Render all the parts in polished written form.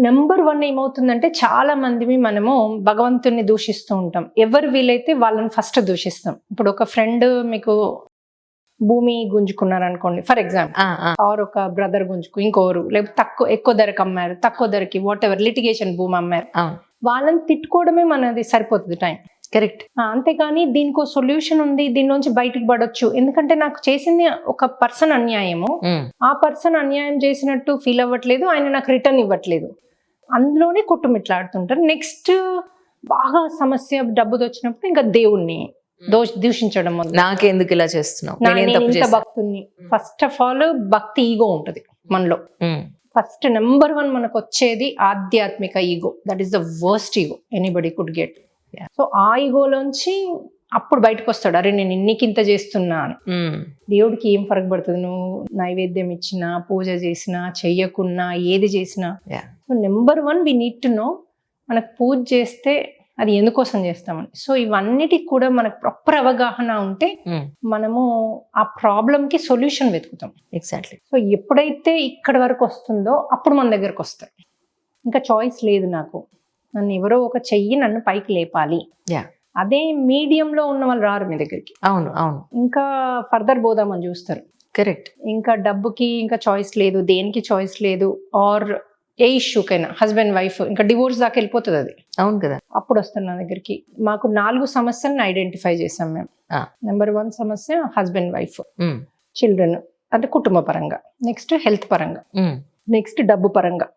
Number 1 ఏమవుతుందంటే చాలా మందిని మనము భగవంతుణ్ణి దూషిస్తూ ఉంటాం. ఎవరు వీలైతే వాళ్ళని ఫస్ట్ దూషిస్తాం. ఇప్పుడు ఒక ఫ్రెండ్ మీకు భూమి గుంజుకున్నారనుకోండి ఫర్ ఎగ్జాంపుల్, ఆర్ ఒక బ్రదర్ ఇంకోరు, లేకపోతే ఎక్కువ ధరకు అమ్మారు, తక్కువ ధరకి వాట్ ఎవర్ లిటిగేషన్ భూమి అమ్మారు, వాళ్ళని తిట్టుకోవడమే మనది సరిపోతుంది టైం. కరెక్ట్. అంతేగాని దీనికో సొల్యూషన్ ఉంది, దీని నుంచి బయటికి పడొచ్చు, ఎందుకంటే నాకు చేసింది ఒక పర్సన్ అన్యాయము, ఆ పర్సన్ అన్యాయం చేసినట్టు ఫీల్ అవ్వట్లేదు, ఆయన నాకు రిటర్న్ ఇవ్వట్లేదు, అందులోనే కొట్టుమిట్లాడుతుంటారు. నెక్స్ట్ బాగా సమస్య డబ్బుది వచ్చినప్పుడు ఇంకా దేవుణ్ణి దూషించడం, నాకెందుకు ఇలా చేస్తున్నావు, భక్తుని. ఫస్ట్ ఆఫ్ ఆల్ భక్తి ఈగో ఉంటది మనలో. ఫస్ట్ నెంబర్ 1 మనకు వచ్చేది ఆధ్యాత్మిక ego. That is the worst ego anybody could get. So ఆ ఈగోలోంచి అప్పుడు బయటకు వస్తాడు, అరే నేను ఇన్నికింత చేస్తున్నా అని. దేవుడికి ఏం ఫరక్ పడుతుంది, నువ్వు నైవేద్యం ఇచ్చినా, పూజ చేసినా, చెయ్యకున్నా, ఏది చేసినా. So number 1 we need to know, మనకు పూజ చేస్తే అది ఎందుకోసం చేస్తామని. సో ఇవన్నిటికి కూడా మనకు ప్రాపర్ అవగాహన ఉంటే మనము ఆ ప్రాబ్లం కి సొల్యూషన్ వెతుకుతాం. ఎగ్జాక్ట్లీ. సో ఎప్పుడైతే ఇక్కడ వరకు వస్తుందో అప్పుడు మన దగ్గరకు వస్తాయి. ఇంకా చాయిస్ లేదు నాకు, నన్ను ఎవరో ఒక చెయ్యి నన్ను పైకి లేపాలి. అదే మీడియంలో ఉన్న వాళ్ళు రారు మీ దగ్గరికి. అవును అవును. ఇంకా ఫర్దర్ పోదామని చూస్తారు. కరెక్ట్. ఇంకా డబ్బుకి ఇంకా చాయిస్ లేదు, దేనికి చాయిస్ లేదు, ఆర్ ఏ ఇష్యూకైనా హస్బెండ్ వైఫ్ ఇంకా డివోర్స్ దాకా వెళ్ళిపోతుంది అది. అవును కదా. అప్పుడు వస్తారు నా దగ్గరికి. మాకు 4 సమస్యలను ఐడెంటిఫై చేసాం మేము. నెంబర్ 1 సమస్య హస్బెండ్ వైఫ్, చిల్డ్రన్ అంటే కుటుంబ పరంగా, నెక్స్ట్ హెల్త్ పరంగా, నెక్స్ట్ డబ్బు పరంగా,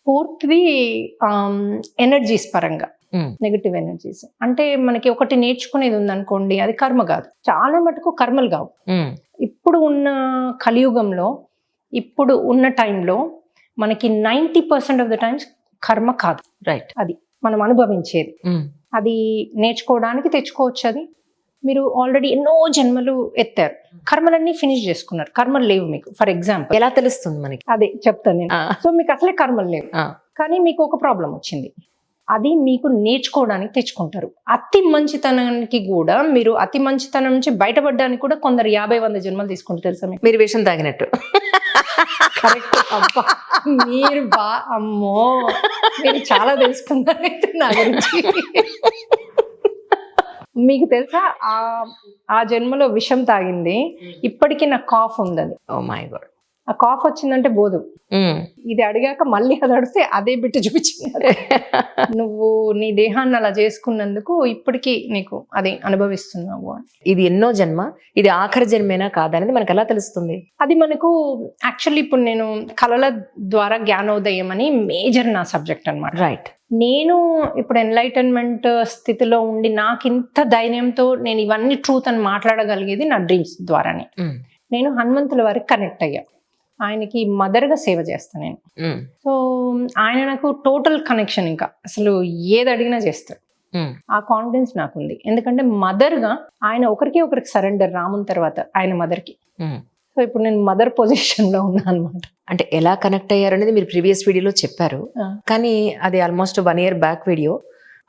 4th ఎనర్జీస్ పరంగా, నెగటివ్ ఎనర్జీస్. అంటే మనకి ఒకటి నేర్చుకునేది ఉందనుకోండి, అది కర్మ కాదు. చాలా మటుకు కర్మలు కావు. ఇప్పుడు ఉన్న కలియుగంలో, ఇప్పుడు ఉన్న టైంలో మనకి 90% ఆఫ్ ద టైమ్స్ కర్మ కాదు. రైట్. అది మనం అనుభవించేది. అది నేర్చుకోవడానికి తెచ్చుకోవచ్చు. అది మీరు ఆల్రెడీ ఎన్నో జన్మలు ఎత్తారు, కర్మలన్నీ ఫినిష్ చేసుకున్నారు, కర్మలు లేవు మీకు. ఫర్ ఎగ్జాంపుల్ ఎలా తెలుస్తుంది మనకి? అదే చెప్తాను నేను. సో మీకు అసలే కర్మలు లేవు, కానీ మీకు ఒక ప్రాబ్లం వచ్చింది, అది మీకు నేర్చుకోవడానికి తెచ్చుకుంటారు. అతి మంచితనానికి కూడా, మీరు అతి మంచితనం నుంచి బయటపడడానికి కూడా కొందరు 50-100 జన్మలు తీసుకుంటారు, తెలుసా మీకు? మీరు విషయం తాగినట్టు. కరెక్ట్. అబ్బా మీరు అమ్మో మీరు చాలా తెలుసుకున్నారు నా గురించి. మీకు తెలుసా, ఆ జన్మలో విషం తాగింది, ఇప్పటికీ నాకు కాఫ్ ఉంది. అది ఓ మై గాడ్. ఆ కాఫ్ వచ్చిందంటే బోధం. ఇది అడిగాక మళ్ళీ అది అడిగితే అదే బిట్టు చూపించింది. నువ్వు నీ దేహాన్ని అలా చేసుకున్నందుకు ఇప్పటికీ నీకు అది అనుభవిస్తున్నావు. ఇది ఎన్నో జన్మ, ఇది ఆఖరి జన్మేనా కాదనేది మనకు ఎలా తెలుస్తుంది? అది మనకు యాక్చువల్లీ ఇప్పుడు నేను కళల ద్వారా జ్ఞానోదయం అని మేజర్ నా సబ్జెక్ట్ అన్నమాట. రైట్. నేను ఇప్పుడు ఎన్లైటన్మెంట్ స్థితిలో ఉండి నాకు ఇంత ధైర్యంతో నేను ఇవన్నీ ట్రూత్ అని మాట్లాడగలిగేది నా డ్రీమ్స్ ద్వారానే. నేను హనుమంతుల వారికి కనెక్ట్ అయ్యా, ఆయనకి మదర్గా సేవ చేస్తాను నేను. సో ఆయన నాకు టోటల్ కనెక్షన్, ఇంకా అసలు ఏది అడిగినా చేస్తాడు. ఆ కాన్ఫిడెన్స్ నాకుంది, ఎందుకంటే మదర్గా ఆయన ఒకరికి సరెండర్, రాముని తర్వాత ఆయన మదర్కి. సో ఇప్పుడు నేను మదర్ పొజిషన్ లో ఉన్నా అనమాట. అంటే ఎలా కనెక్ట్ అయ్యారు అనేది మీరు ప్రీవియస్ వీడియోలో చెప్పారు, కానీ అది ఆల్మోస్ట్ 1 year బ్యాక్ వీడియో.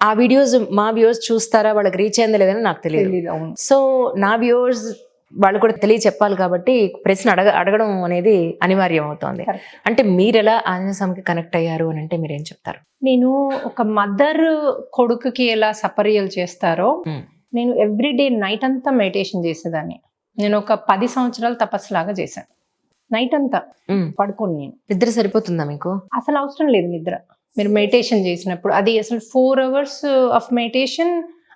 ఆ వీడియోస్ మా వ్యూవర్స్ చూస్తారా, వాళ్ళకి రీచ్ అయిందా లేదని నాకు తెలియదు. సో నా వ్యూవర్స్ వాళ్ళు కూడా తెలియ చెప్పాలి కాబట్టి ప్రశ్న అడగడం అనేది అనివార్యం అవుతోంది. అంటే మీరు ఎలా ఆంజనేయ స్వామికి కనెక్ట్ అయ్యారు అని అంటే మీరేం చెప్తారు? నేను ఒక మదర్ కొడుకుకి ఎలా సపర్యలు చేస్తారో, నేను ఎవ్రీడే నైట్ అంతా మెడిటేషన్ చేసేదాన్ని. నేను ఒక 10 సంవత్సరాలు తపస్సులాగా చేశాను. నైట్ అంతా పడుకోని. నేను నిద్ర సరిపోతుందా మీకు? అసలు అవసరం లేదు నిద్ర. మీరు మెడిటేషన్ చేసినప్పుడు అది అసలు 4 hours ఆఫ్ మెడిటేషన్,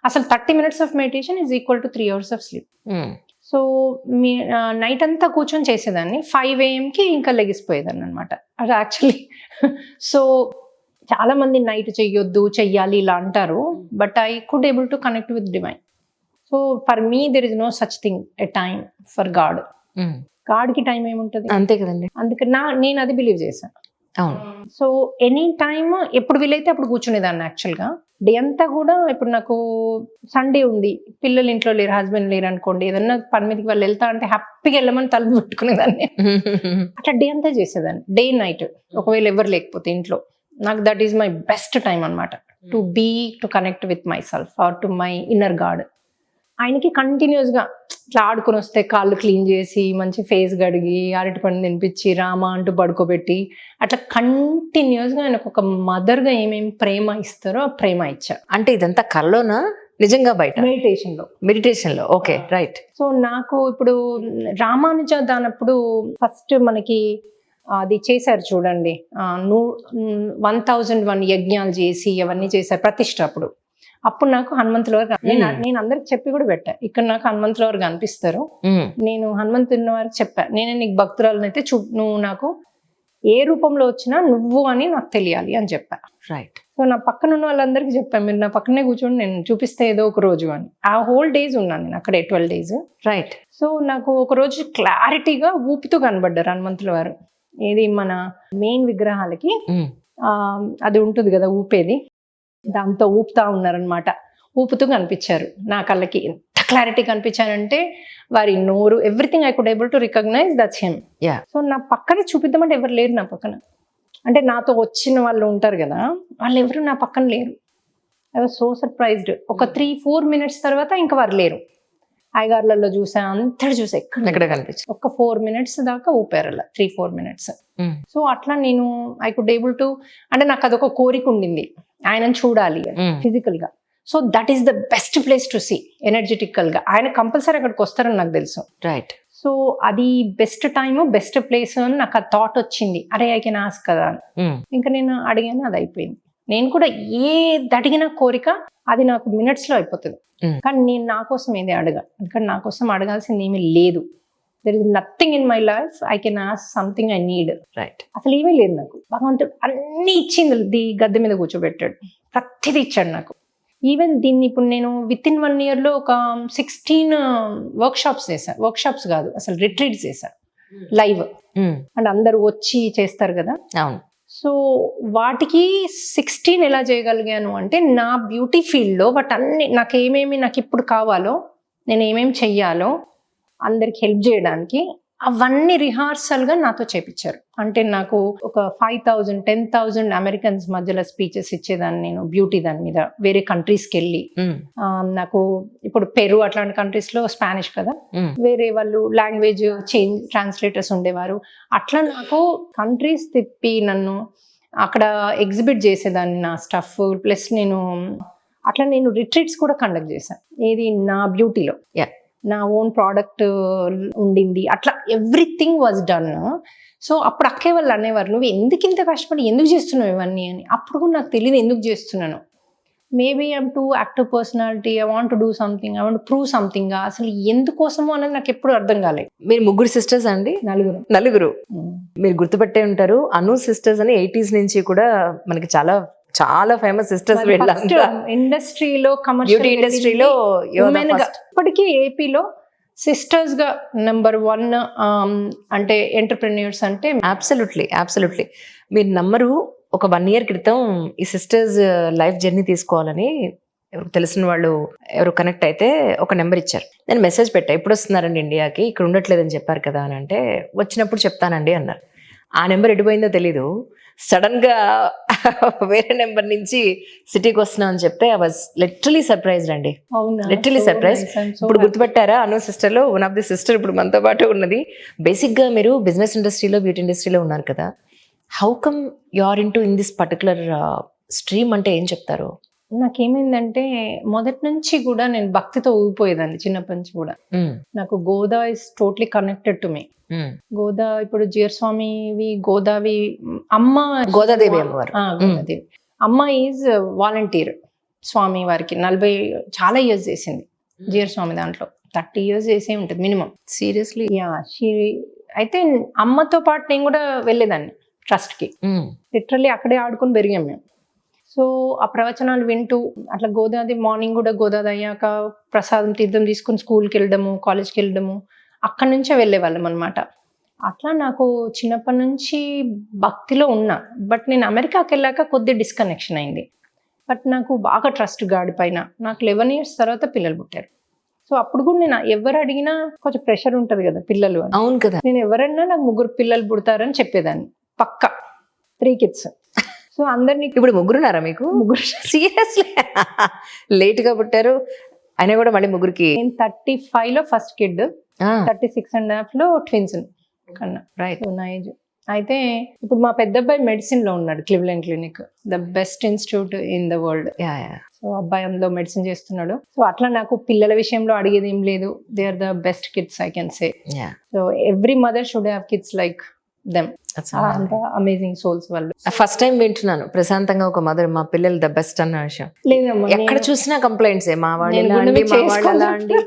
అసలు 30 minutes of meditation is equal to 3 hours of sleep. So night అంతా కూర్చొని చేసేదాన్ని. 5 AM ఇంకా లెగిసిపోయేదాన్ని అనమాట. అది యాక్చువల్లీ సో చాలా మంది నైట్ చెయ్యాలి ఇలా అంటారు, but I could able to connect with divine. So for me there is no such thing a time for God. గాడ్కి టైం ఏముంటుంది, అంతే కదండి. అందుకని నేను అది బిలీవ్ చేశాను. సో ఎనీ టైమ్ ఎప్పుడు వీలైతే అప్పుడు కూర్చునేదాన్ని. యాక్చువల్గా డే అంతా కూడా, ఇప్పుడు నాకు సండే ఉంది, పిల్లలు ఇంట్లో లేరు, హస్బెండ్ లేరు అనుకోండి, ఏదన్నా పని మీదకి వాళ్ళు వెళ్తా అంటే హ్యాపీగా వెళ్ళమని తలుపు పెట్టుకునేదాన్ని. అట్లా డే అంతా చేసేదాన్ని, డే నైట్. ఒకవేళ ఎవరు లేకపోతే ఇంట్లో, నాకు that is my best time అనమాట to connect with my self or to my inner God. ఆయనకి కంటిన్యూస్ గా ఇట్లా ఆడుకొని వస్తే కాళ్ళు క్లీన్ చేసి మంచి ఫేస్ గడిగి అరటిపండు తినిపించి రామ అంటూ పడుకోబెట్టి అట్లా కంటిన్యూస్ గా ఆయనకు ఒక మదర్ గా ఏమేమి ప్రేమ ఇస్తారో ఆ ప్రేమ ఇచ్చా. అంటే ఇదంతా కల్లోనా నిజంగా బయట? మెడిటేషన్ లో. Okay, right. సో నాకు ఇప్పుడు రామానుజ దానప్పుడు ఫస్ట్ మనకి అది చేశారు చూడండి, 1001 యజ్ఞాలు చేసి అవన్నీ చేశారు ప్రతిష్ట. అప్పుడు నాకు హనుమంతుల వారు నేను అందరికి చెప్పి కూడా పెట్టా, ఇక్కడ నాకు హనుమంతుల వారు కనిపిస్తారు, నేను హనుమంతున్న వారికి చెప్పా, నేనే నీకు భక్తురాలను అయితే నువ్వు నాకు ఏ రూపంలో వచ్చినా నువ్వు అని నాకు తెలియాలి అని చెప్పా. రైట్. సో నా పక్కన ఉన్న వాళ్ళందరికీ చెప్పాను, మీరు నా పక్కనే కూర్చొని నేను చూపిస్తే ఏదో ఒక రోజు అని. ఆ హోల్ డేస్ ఉన్నాను నేను అక్కడే, 12 days. రైట్. సో నాకు ఒక రోజు క్లారిటీగా ఊపుతూ కనబడ్డారు హనుమంతుల వారు. ఏది మన మెయిన్ విగ్రహాలకి అది ఉంటుంది కదా ఊపేది, దాంతో ఊపుతా ఉన్నారనమాట. ఊపుతూ కనిపించారు నా కళ్ళకి. ఎంత క్లారిటీ కనిపించారంటే వారి నోరు, everything I could able to recognise that's him. So నా పక్కనే చూపిద్దామంటే ఎవరు లేరు నా పక్కన. అంటే నాతో వచ్చిన వాళ్ళు ఉంటారు కదా, వాళ్ళు ఎవరు నా పక్కన లేరు. I was so surprised. ఒక 3-4 minutes తర్వాత ఇంకా వారు లేరు. ఐగార్లలో చూసా, అంతటి చూసా, ఎక్కడ కనిపించి ఒక 4 minutes దాకా ఊపారు అలా, 3-4 minutes. సో అట్లా నేను ఐ కుడ్ ఏబుల్ టు, అంటే నాకు అదొక కోరిక ఉండింది ఆయనను చూడాలి ఫిజికల్ గా. So that is the best place to see energetical గా. ఆయన కంపల్సరీ అక్కడికి వస్తారని నాకు తెలుసు. రైట్. సో అది బెస్ట్ టైమ్, బెస్ట్ ప్లేస్ అని నాకు ఆ థాట్ వచ్చింది. అరే ఐ కెన్ ఆస్క్ కదా అని. ఇంకా నేను అడిగాను, అది అయిపోయింది. నేను కూడా ఏది అడిగిన కోరిక అది నాకు మినిట్స్ లో అయిపోతుంది. కానీ నేను నా కోసం ఏది ఎందుకంటే నా కోసం అడగాల్సింది ఏమీ లేదు. There is nothing in my life I can ask something I need. Right. అసలు ఏమీ లేదు నాకు. భగవంతుడు అన్ని ఇచ్చింది, గద్దె మీద కూర్చోబెట్టాడు, ప్రతిదీ ఇచ్చాడు నాకు. ఈవెన్ దీన్ని ఇప్పుడు నేను విత్ ఇన్ 1 year లో ఒక 16 workshops చేశాను. వర్క్షాప్స్ కాదు, అసలు రిట్రీట్స్ చేశాను లైవ్. అండ్ అందరూ వచ్చి చేస్తారు కదా. అవును. సో వాటికి 16 ఎలా చేయగలిగాను అంటే, నా బ్యూటీ ఫీల్డ్లో వాటన్ని నాకు ఏమేమి నాకు ఇప్పుడు కావాలో, నేను ఏమేమి చెయ్యాలో అందరికి హెల్ప్ చేయడానికి, అవన్నీ రిహార్సల్గా నాతో చేపించారు. అంటే నాకు ఒక 5,000, 10,000 అమెరికన్స్ మధ్యలో స్పీచెస్ ఇచ్చేదాన్ని నేను బ్యూటీ దాని మీద, వేరే కంట్రీస్కి వెళ్ళి. నాకు ఇప్పుడు పెరు అట్లాంటి కంట్రీస్లో స్పానిష్ కదా, వేరే వాళ్ళు లాంగ్వేజ్ ట్రాన్స్లేటర్స్ ఉండేవారు. అట్లా నాకు కంట్రీస్ తిప్పి నన్ను అక్కడ ఎగ్జిబిట్ చేసేదాన్ని నా స్టఫ్. ప్లస్ నేను రిట్రీట్స్ కూడా కండక్ట్ చేశాను, ఏది నా బ్యూటీలో. నా ఓన్ ప్రోడక్ట్ ఉండింది, అట్లా ఎవ్రీథింగ్ వాజ్ డన్. సో అప్పుడు అక్కే వాళ్ళు అనేవారు, నువ్వు ఎందుకు ఇంత కష్టపడి ఎందుకు చేస్తున్నావు ఇవన్నీ అని. అప్పుడు కూడా నాకు తెలియదు ఎందుకు చేస్తున్నాను. Maybe I'm two active personality, I want to do something, I want to prove something. అసలు ఎందుకోసమో అనేది నాకు ఎప్పుడు అర్థం కాలేదు. మీరు 3 sisters అండి? 4. మీరు గుర్తుపట్టే ఉంటారు, అను సిస్టర్స్ అని 80s నుంచి కూడా మనకి చాలా చాలా ఫేమస్ సిస్టర్స్. ఇండస్ట్రీలో, బ్యూటీ ఇండస్ట్రీలో ఇప్పటికీ ఏపీలో సిస్టర్స్ గా నెంబర్ 1 అంటే ఎంటర్‌ప్రెన్యూర్స్ అంటే. అబ్సల్యూట్లీ. మీరు నమ్మరు, ఒక 1 year క్రితం ఈ సిస్టర్స్ లైఫ్ జర్నీ తీసుకోవాలని తెలిసిన వాళ్ళు ఎవరు కనెక్ట్ అయితే ఒక నెంబర్ ఇచ్చారు. నేను మెసేజ్ పెట్టా, ఎప్పుడు వస్తున్నారండి ఇండియాకి, ఇక్కడ ఉండట్లేదని చెప్పారు కదా అని. అంటే వచ్చినప్పుడు చెప్తానండి అన్నారు. ఆ నెంబర్ ఎడిపోయిందో తెలీదు, సడన్ గా వేరే నెంబర్ నుంచి సిటీకి వస్తున్నా అని చెప్తే ఐ వాజ్ లిటరలీ సర్ప్రైజ్డ్ అండి. Literally surprise. ఇప్పుడు గుర్తుపెట్టారా అను సిస్టర్ లో వన్ ఆఫ్ ది సిస్టర్ ఇప్పుడు మనతో పాటు ఉన్నది. బేసిక్ గా మీరు బిజినెస్ ఇండస్ట్రీలో, బ్యూటీ ఇండస్ట్రీలో ఉన్నారు కదా, how come you are into in this particular stream అంటే ఏం చెప్తారు? నాకేమైందంటే మొదటి నుంచి కూడా నేను భక్తితో ఊగిపోయేదాన్ని, చిన్నప్పటి నుంచి కూడా. నాకు గోదా is totally connected to me. గోదా ఇప్పుడు జీరస్వామివి, గోదావి అమ్మ, గోదాదేవి అమ్మవారు. గోదాదేవి అమ్మ ఈజ్ వాలంటీర్ స్వామి వారికి. 40 చాలా ఇయర్స్ చేసింది జీరస్వామి దాంట్లో. 30 years చేసే ఉంటుంది మినిమం. సీరియస్లీ? అయితే అమ్మతో పాటు నేను కూడా వెళ్ళేదాన్ని ట్రస్ట్కి. లిటరల్లీ అక్కడే ఆడుకొని పెరిగాం మేము. సో ఆ ప్రవచనాలు వింటూ అట్లా గోదాది మార్నింగ్ కూడా గోదాది అయ్యాక ప్రసాదం తీర్థం తీసుకుని స్కూల్కి వెళ్ళడము, కాలేజ్కి వెళ్ళడము, అక్కడి నుంచే వెళ్ళేవాళ్ళం అనమాట. అట్లా నాకు చిన్నప్పటి నుంచి భక్తిలో ఉన్నా. బట్ నేను అమెరికాకి వెళ్ళాక కొద్ది డిస్కనెక్షన్ అయింది. బట్ నాకు బాగా ట్రస్ట్ గాడి పైన. నాకు 11 years తర్వాత పిల్లలు పుట్టారు. సో అప్పుడు కూడా నేను ఎవరు అడిగినా కొంచెం ప్రెషర్ ఉంటుంది కదా పిల్లలు అని. అవును కదా. నేను ఎవరన్నా నాకు 3 పిల్లలు పుడతారని చెప్పేదాన్ని, పక్క 3 kids. సో అందరినీ. ఇప్పుడు 3 ఉన్నారా మీకు? 3. సీరియస్లీ? లేట్గా పుట్టారు. అయినా కూడా మళ్ళీ ముగ్గురికి నేను 35 లో ఫస్ట్ కిడ్, 36.5 లో ట్విన్స్ కన్నా. రైట్. సో నా ఏజ్. అయితే ఇప్పుడు మా పెద్ద అబ్బాయి మెడిసిన్ లో ఉన్నాడు, Cleveland clinic, the best institute in the world. So అబ్బాయి అందులో మెడిసిన్ చేస్తున్నాడు. సో అట్లా నాకు పిల్లల విషయంలో అడిగేది ఏం లేదు. They are the best kids I can say. So every mother should have kids like them. అంత అమేజింగ్ సోల్స్ వాళ్ళు. ఫస్ట్ టైం వింటున్నాను ప్రశాంతంగా ఒక మదర్ మా పిల్లలు ద బెస్ట్ అన్న విషయం. లేదమ్మా, ఎక్కడ చూసినా కంప్లైంట్స్, మా వాళ్ళు నేను ఇలా గుండె అండి, మీద మా వాళ్ళు అలా అండి.